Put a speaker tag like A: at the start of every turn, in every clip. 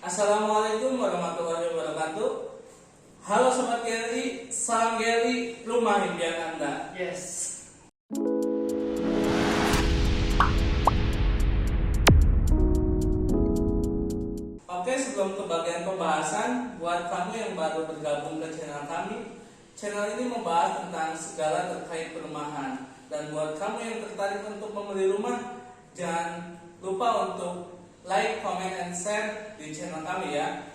A: Assalamualaikum warahmatullahi wabarakatuh. Halo Sobat Geli, salam Geli, rumah impian Anda.
B: Yes.
A: Oke, sebelum ke bagian pembahasan, buat kamu yang baru bergabung ke channel ini membahas tentang segala terkait perumahan. Dan buat kamu yang tertarik untuk membeli rumah, jangan lupa untuk like, comment, and share di channel kami ya.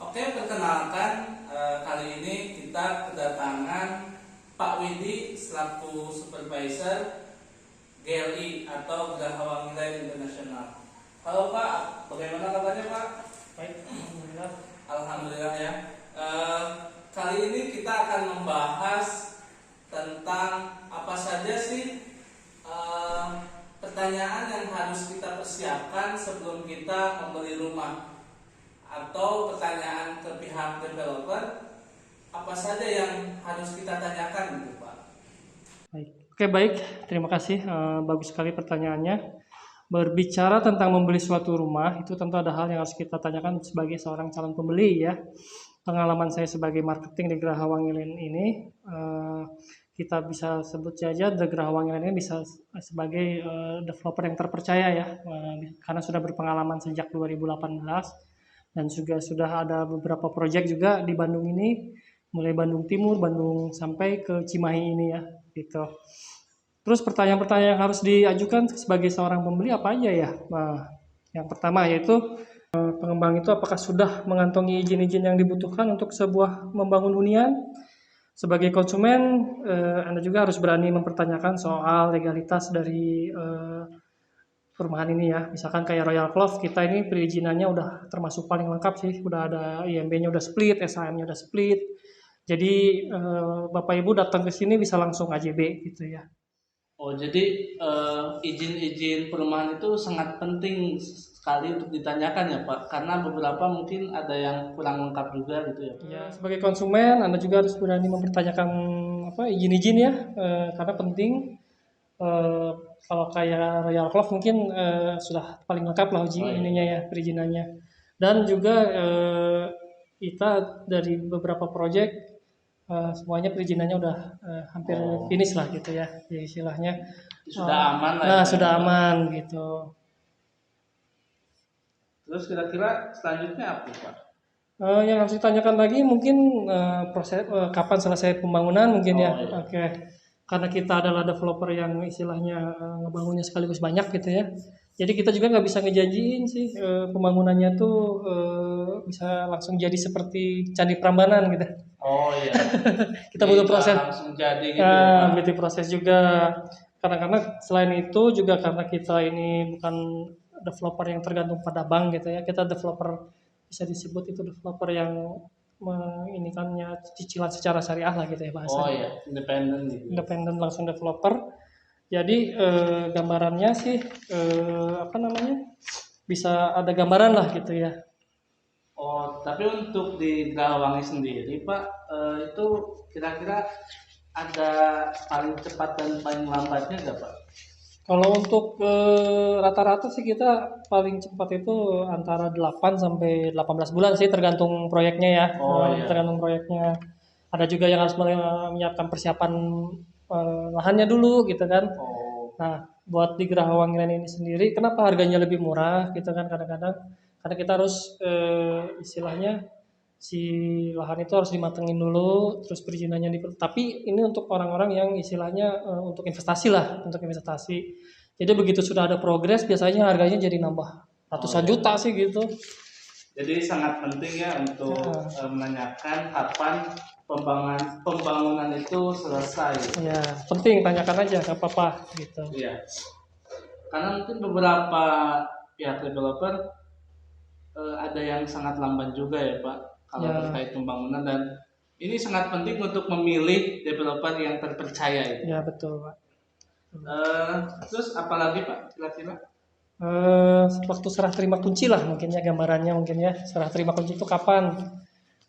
A: Oke, perkenalkan, kali ini kita kedatangan Pak Widi selaku supervisor GLI atau Geraha Wangi Land Internasional. Halo Pak, bagaimana kabarnya Pak?
B: Baik, alhamdulillah.
A: Alhamdulillah ya. Kali ini kita akan membahas tentang apa saja sih pertanyaan yang harus kita persiapkan sebelum kita membeli rumah, atau pertanyaan ke pihak developer, apa saja yang harus kita tanyakan gitu Pak?
B: Baik. Oke, baik. Terima kasih. Bagus sekali pertanyaannya. Berbicara tentang membeli suatu rumah, itu tentu ada hal yang harus kita tanyakan sebagai seorang calon pembeli ya. Pengalaman saya sebagai marketing di Geraha Wangi Land ini, kita bisa sebut saja The Geraha Wangi Land ini bisa sebagai developer yang terpercaya ya, karena sudah berpengalaman sejak 2018 dan juga sudah ada beberapa proyek juga di Bandung ini, mulai Bandung Timur, Bandung sampai ke Cimahi ini ya, gitu. Terus pertanyaan-pertanyaan yang harus diajukan sebagai seorang pembeli apa aja ya? Nah, yang pertama yaitu pengembang itu apakah sudah mengantongi izin-izin yang dibutuhkan untuk sebuah membangun hunian? Sebagai konsumen, Anda juga harus berani mempertanyakan soal legalitas dari perumahan ini ya. Misalkan kayak Royal Clove, kita ini perizinannya udah termasuk paling lengkap sih. Udah ada IMB-nya udah split, SHM-nya udah split. Jadi Bapak Ibu datang ke sini bisa langsung AJB gitu ya.
A: Oh, jadi izin-izin perumahan itu sangat penting sekali untuk ditanyakan ya Pak, karena beberapa mungkin ada yang kurang lengkap juga gitu ya.
B: Ya, sebagai konsumen Anda juga harus berani mempertanyakan izin-izin ya, karena penting. Kalau kayak Royal Clove mungkin sudah paling lengkap lah uji ininya ya, perizinannya. Dan juga kita dari beberapa proyek semuanya perizinannya udah hampir finish lah gitu ya, jadi istilahnya
A: Sudah aman lah.
B: nah
A: ya,
B: sudah
A: Pak.
B: aman gitu.
A: Terus kira-kira selanjutnya apa Pak?
B: Yang harus ditanyakan lagi mungkin proses kapan selesai pembangunan mungkin ya.
A: Iya.
B: Oke, karena kita adalah developer yang istilahnya ngebangunnya sekaligus banyak gitu ya. Jadi kita juga nggak bisa ngejanjiin sih pembangunannya tuh bisa langsung jadi seperti Candi Prambanan gitu.
A: Oh iya.
B: Kita butuh proses.
A: Langsung jadi gitu ya, Pak.
B: Butuh proses juga. Karena selain itu juga karena kita ini bukan developer yang tergantung pada bank gitu ya. Kita developer, bisa disebut itu developer yang menginikannya cicilan secara syariah lah gitu ya bahasanya.
A: Oh iya, independen gitu.
B: Independen langsung developer. Jadi gambarannya sih bisa ada gambaran lah gitu ya.
A: Oh, tapi untuk di Geraha Wangi sendiri Pak, itu kira-kira ada paling cepat dan paling lambatnya nggak Pak?
B: Kalau untuk rata-rata sih kita paling cepat itu antara 8 sampai 18 bulan sih tergantung proyeknya ya.
A: Oh, iya.
B: Tergantung proyeknya. Ada juga yang harus menyiapkan persiapan lahannya dulu gitu kan.
A: Oh,
B: Nah, buat di Geraha Wangi Land ini sendiri kenapa harganya lebih murah gitu kan kadang-kadang, karena kita harus istilahnya si lahan itu harus dimatengin dulu, terus perizinannya tapi ini untuk orang-orang yang istilahnya untuk investasi lah, untuk investasi. Jadi begitu sudah ada progres biasanya harganya jadi nambah ratusan juta sih gitu.
A: jadi sangat penting ya untuk menanyakan kapan pembangunan itu selesai.
B: Ya, penting tanyakan aja nggak apa-apa gitu.
A: Iya. Karena mungkin beberapa pihak developer ada yang sangat lamban juga ya Pak kalau
B: Ya.
A: terkait pembangunan, dan ini sangat penting untuk memilih developer yang terpercaya itu.
B: Ya betul Pak.
A: Terus apalagi Pak kira-kira?
B: Waktu serah terima kunci lah mungkin ya gambarannya mungkin ya. Serah terima kunci itu kapan?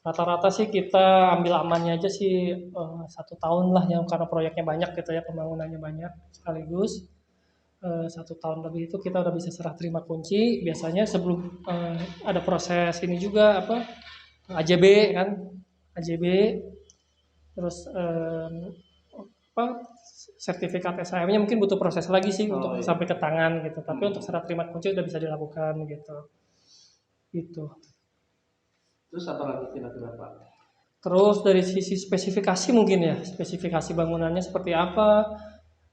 B: Rata-rata sih kita ambil amannya aja sih 1 tahun lah ya, karena proyeknya banyak gitu ya, pembangunannya banyak sekaligus. 1 tahun lebih itu kita udah bisa serah terima kunci. Biasanya sebelum ada proses ini juga apa AJB kan, AJB terus apa sertifikat SHM-nya mungkin butuh proses lagi sih untuk
A: iya.
B: sampai ke tangan gitu. Tapi untuk serah terima kunci udah bisa dilakukan gitu. Gitu.
A: Terus apa lagi kira-kira Pak?
B: Terus dari sisi spesifikasi mungkin ya, spesifikasi bangunannya seperti apa,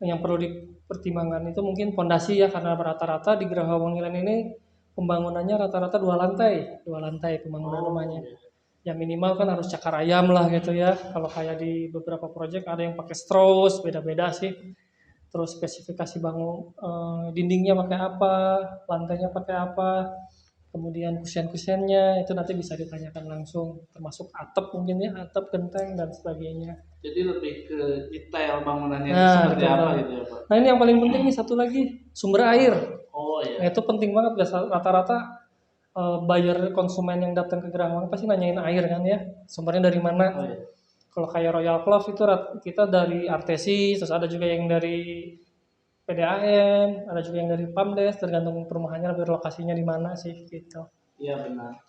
B: yang perlu dipertimbangkan itu mungkin fondasi ya, karena rata-rata di Geraha Wangilan ini pembangunannya rata-rata 2 lantai pembangunan rumahnya. Ya minimal kan harus cakar ayam lah gitu ya. Kalau kayak di beberapa proyek ada yang pakai straus, beda-beda sih. Terus spesifikasi bangun dindingnya pakai apa, lantainya pakai apa, kemudian kusen-kusennya itu nanti bisa ditanyakan langsung, termasuk atap mungkin ya, atap, genteng dan sebagainya.
A: Jadi lebih ke detail bangunannya itu
B: Nah,
A: seperti
B: betul
A: apa
B: banget.
A: gitu ya Pak?
B: Nah, ini yang paling penting nih satu lagi, sumber air.
A: Oh
B: Nah,
A: iya.
B: itu penting banget. Rata-rata buyer konsumen yang datang ke Gerawang pasti nanyain air kan ya, sumbernya dari mana.
A: Oh iya.
B: Kalau kayak Royal Club itu kita dari Artesi, terus ada juga yang dari PDAM, ada juga yang dari Pamdes, tergantung perumahannya lebih lokasinya di mana sih gitu.
A: Iya benar.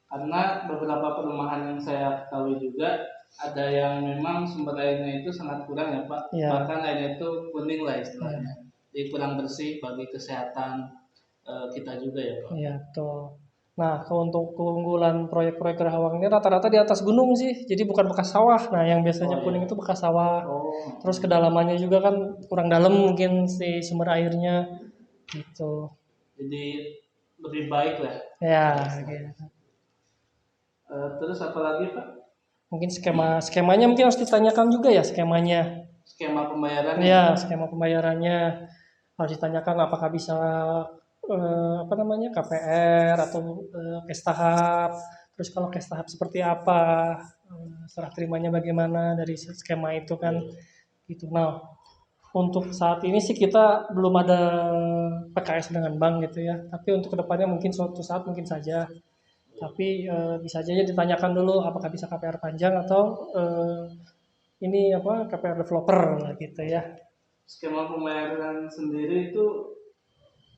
A: Karena beberapa perumahan yang saya ketahui juga ada yang memang sumber airnya itu sangat kurang ya Pak.
B: Iya.
A: Bahkan airnya itu kuning lah istilahnya. Jadi kurang bersih bagi kesehatan kita juga ya Pak.
B: Iya, betul. Nah, untuk keunggulan proyek-proyek Gerawang ini rata-rata di atas gunung sih, jadi bukan bekas sawah. Nah, yang biasanya
A: Oh,
B: kuning
A: iya.
B: itu bekas sawah.
A: Oh.
B: Terus kedalamannya juga kan kurang dalam mungkin si sumber airnya gitu.
A: Jadi lebih baik lah.
B: Ya, gitu.
A: Terus apa lagi Pak?
B: Mungkin skemanya mungkin harus ditanyakan juga ya skemanya.
A: Skema pembayarannya.
B: Ya, skema pembayarannya harus ditanyakan apakah bisa apa namanya KPR atau cash tahap. Terus kalau cash tahap seperti apa, serah terimanya bagaimana dari skema itu kan gitu. Nah, untuk saat ini sih kita belum ada PKS dengan bank gitu ya. Tapi untuk kedepannya mungkin suatu saat mungkin saja. Tapi bisa aja ditanyakan dulu apakah bisa KPR panjang atau ini apa KPR developer gitu ya.
A: Skema pembayaran sendiri itu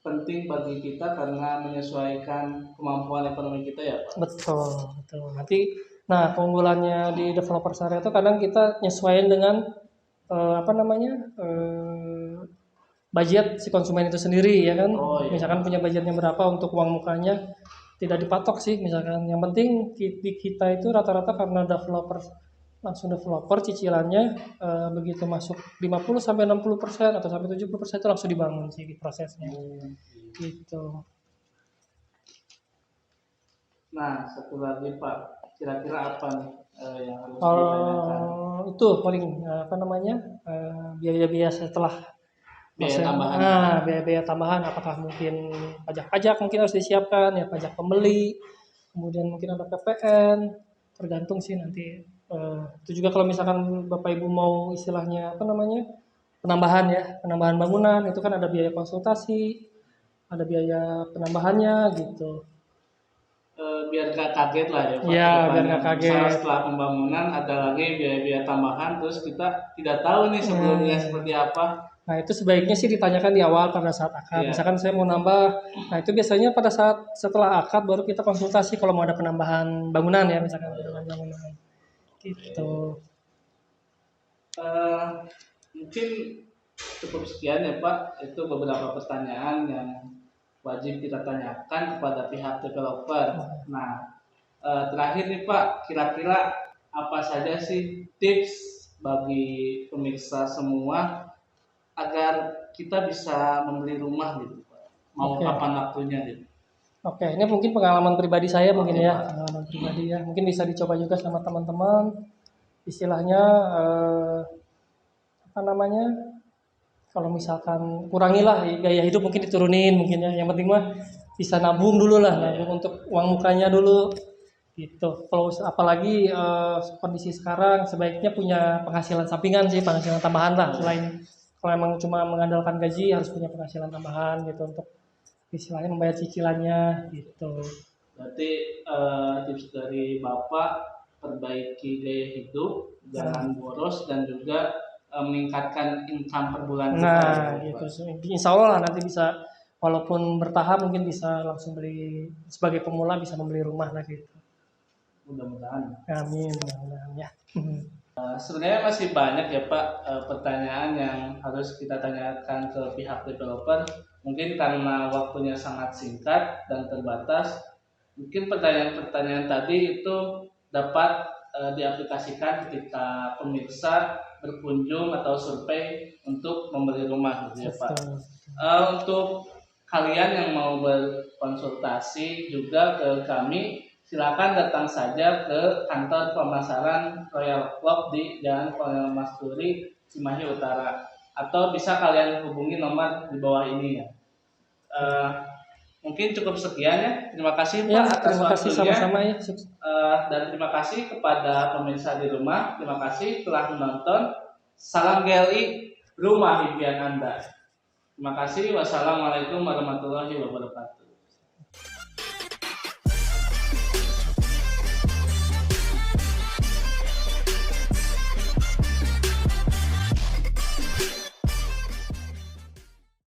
A: penting bagi kita karena menyesuaikan kemampuan ekonomi kita ya Pak.
B: Betul, betul. Nanti, nah keunggulannya di developer syariah itu kadang kita nyesuaiin dengan apa namanya budget si konsumen itu sendiri ya kan.
A: Oh, iya.
B: Misalkan punya budgetnya berapa untuk uang mukanya tidak dipatok sih misalkan. Yang penting di kita itu rata-rata karena langsung developer cicilannya begitu masuk 50 sampai 60% atau sampai 70% itu langsung dibangun sih prosesnya. Gitu.
A: Nah, satu lagi Pak, kira-kira apa nih yang harus ditanyakan?
B: Itu paling apa namanya biaya-biaya setelah
A: Biaya tambahan.
B: biaya-biaya tambahan apakah mungkin pajak-pajak mungkin harus disiapkan ya, pajak pembeli, kemudian mungkin ada PPN, tergantung sih nanti. Itu juga kalau misalkan Bapak Ibu mau istilahnya apa namanya penambahan bangunan itu kan ada biaya konsultasi, ada biaya penambahannya gitu.
A: Biar gak kaget lah ya Pak.
B: Iya,
A: kedepannya.
B: biar gak kaget.
A: Misalnya setelah pembangunan ada lagi biaya-biaya tambahan, terus kita tidak tahu nih sebelumnya seperti apa.
B: Nah itu sebaiknya sih ditanyakan di awal pada saat akad.
A: Iya.
B: Misalkan saya mau nambah, nah itu biasanya pada saat setelah akad baru kita konsultasi kalau mau ada penambahan bangunan ya misalkan penambahan bangunan. Gitu.
A: Mungkin cukup sekian ya Pak. Itu beberapa pertanyaan yang wajib kita tanyakan kepada pihak developer. Nah, terakhir nih Pak, kira-kira apa saja sih tips bagi pemirsa semua agar kita bisa membeli rumah gitu Pak? Mau kapan waktunya gitu?
B: Oke, ini mungkin pengalaman pribadi saya mungkin ya, pengalaman pribadi ya. Mungkin bisa dicoba juga sama teman-teman. Istilahnya apa namanya? Kalau misalkan kurangilah gaya hidup mungkin diturunin mungkin ya. Yang penting mah bisa nabung dulu lah, nabung untuk uang mukanya dulu gitu. Kalau apalagi kondisi sekarang sebaiknya punya penghasilan sampingan sih, penghasilan tambahan lah selain kalau emang cuma mengandalkan gaji harus punya penghasilan tambahan gitu untuk istilahnya membayar cicilannya gitu.
A: Berarti tips dari Bapak perbaiki gaya hidup, jangan boros dan juga meningkatkan income per bulan kita.
B: Nah,
A: gitu,
B: gitu.
A: Pak.
B: Insya Allah lah nanti bisa, walaupun bertahap mungkin bisa langsung beli, sebagai pemula bisa membeli rumah lah gitu.
A: Mudah-mudahan.
B: Amin, mudah-mudahan ya.
A: Sebenarnya masih banyak ya Pak pertanyaan yang harus kita tanyakan ke pihak developer. Mungkin karena waktunya sangat singkat dan terbatas, mungkin pertanyaan-pertanyaan tadi itu dapat diaplikasikan ketika pemirsa berkunjung atau survei untuk membeli rumah, gitu ya Pak.
B: Betul.
A: Untuk kalian yang mau berkonsultasi juga ke kami, silakan datang saja ke kantor pemasaran Royal Club di Jalan Kolonel Masturi, Cimahi Utara, atau bisa kalian hubungi nomor di bawah ini ya. Mungkin cukup sekian ya. Terima kasih Pak
B: Ya,
A: atas
B: terima kasih
A: waktunya.
B: sama-sama ya.
A: Dan terima kasih kepada pemirsa di rumah. Terima kasih telah menonton. Salam GLI, rumah impian Anda. Terima kasih. Wassalamualaikum warahmatullahi wabarakatuh.